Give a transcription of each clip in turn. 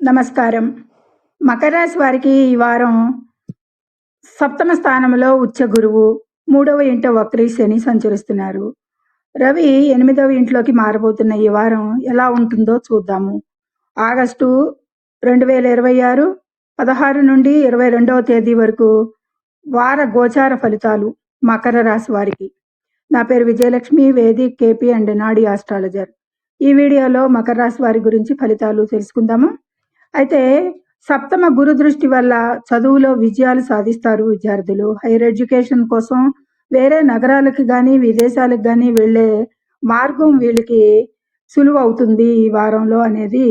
నమస్కారం. మకర రాశి వారికి ఈ వారం సప్తమ స్థానంలో ఉచ్చ గురువు, 3వ ఇంట వక్రీ శని సంచరిస్తున్నారు. రవి 8వ ఇంట్లోకి మారబోతున్న ఈ వారం ఎలా ఉంటుందో చూద్దాము. ఆగస్టు 2026 16 నుండి 22వ తేదీ వరకు వార గోచార ఫలితాలు మకర రాశి వారికి. నా పేరు విజయలక్ష్మి, వేదిక్ కేపీ అండ్ నాడీ ఆస్ట్రాలజర్. ఈ వీడియోలో మకర రాశి వారి గురించి ఫలితాలు తెలుసుకుందాము. అయితే సప్తమ గురు దృష్టి వల్ల చదువులో విజయాలు సాధిస్తారు విద్యార్థులు. హైయర్ ఎడ్యుకేషన్ కోసం వేరే నగరాలకు కానీ విదేశాలకు కానీ వెళ్ళే మార్గం వీళ్ళకి సులువు అవుతుంది ఈ వారంలో అనేది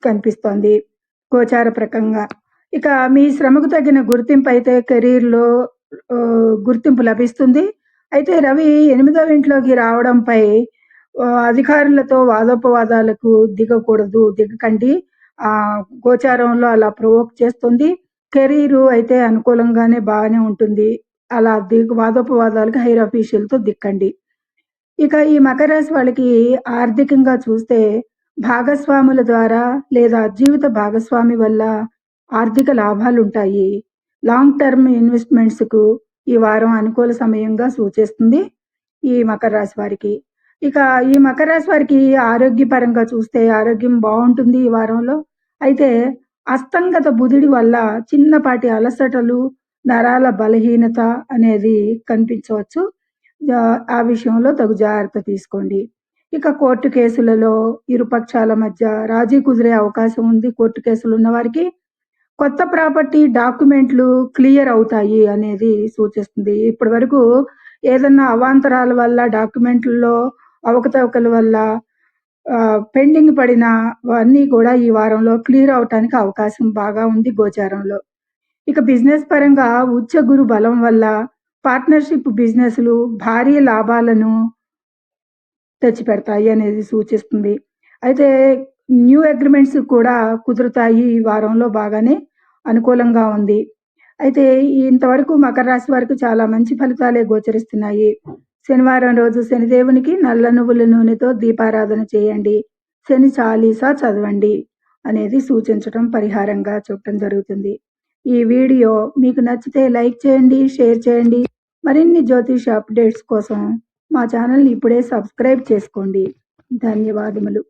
కనిపిస్తోంది గోచార ప్రకంగా. ఇక మీ శ్రమకు తగిన గుర్తింపు అయితే కెరీర్లో గుర్తింపు లభిస్తుంది. అయితే రవి 8వ ఇంట్లోకి రావడంపై అధికారులతో వాదోపవాదాలకు దిగకండి. గోచారంలో అలా ప్రొవోక్ చేస్తుంది. కెరీరు అయితే అనుకూలంగానే బాగానే ఉంటుంది. అలా వాదోపవాదాలకు హైర్ అఫీషియల్తో దిక్కండి. ఇక ఈ మకర రాశి వాళ్ళకి ఆర్థికంగా చూస్తే భాగస్వాముల ద్వారా లేదా జీవిత భాగస్వామి వల్ల ఆర్థిక లాభాలు ఉంటాయి. లాంగ్ టర్మ్ ఇన్వెస్ట్మెంట్స్కు ఈ వారం అనుకూల సమయంగా సూచిస్తుంది ఈ మకర రాశి వారికి. ఇక ఈ మకర రాశి వారికి ఆరోగ్యపరంగా చూస్తే ఆరోగ్యం బాగుంటుంది ఈ వారంలో. అయితే అస్తంగత బుధుడి వల్ల చిన్నపాటి అలసటలు, నరాల బలహీనత అనేది కనిపించవచ్చు. ఆ విషయంలో తగు జాగ్రత్త తీసుకోండి. ఇక కోర్టు కేసులలో ఇరుపక్షాల మధ్య రాజీ కుదిరే అవకాశం ఉంది. కోర్టు కేసులు ఉన్న వారికి కొత్త ప్రాపర్టీ డాక్యుమెంట్లు క్లియర్ అవుతాయి అనేది సూచిస్తుంది. ఇప్పటి వరకు ఏదన్నా అవాంతరాల వల్ల డాక్యుమెంట్లలో అవకతవకల వల్ల పెండింగ్ పడిన అన్నీ కూడా ఈ వారంలో క్లియర్ అవటానికి అవకాశం బాగా ఉంది గోచారంలో. ఇక బిజినెస్ పరంగా ఉచ్చ గురు బలం వల్ల పార్ట్నర్షిప్ బిజినెస్లు భారీ లాభాలను తెచ్చిపెడతాయి అనేది సూచిస్తుంది. అయితే న్యూ అగ్రిమెంట్స్ కూడా కుదురుతాయి ఈ వారంలో, బాగానే అనుకూలంగా ఉంది. అయితే ఇంతవరకు మకర రాశి వారికి చాలా మంచి ఫలితాలే గోచరిస్తున్నాయి. శనివారం రోజు శనిదేవునికి నల్ల నువ్వుల నూనెతో దీపారాధన చేయండి, శని చాలీసా చదవండి అనేది సూచించడం పరిహారంగా చెప్పడం జరుగుతుంది. ఈ వీడియో మీకు నచ్చితే లైక్ చేయండి, షేర్ చేయండి. మరిన్ని జ్యోతిష అప్డేట్స్ కోసం మా ఛానల్ని ఇప్పుడే సబ్స్క్రైబ్ చేసుకోండి. ధన్యవాదములు.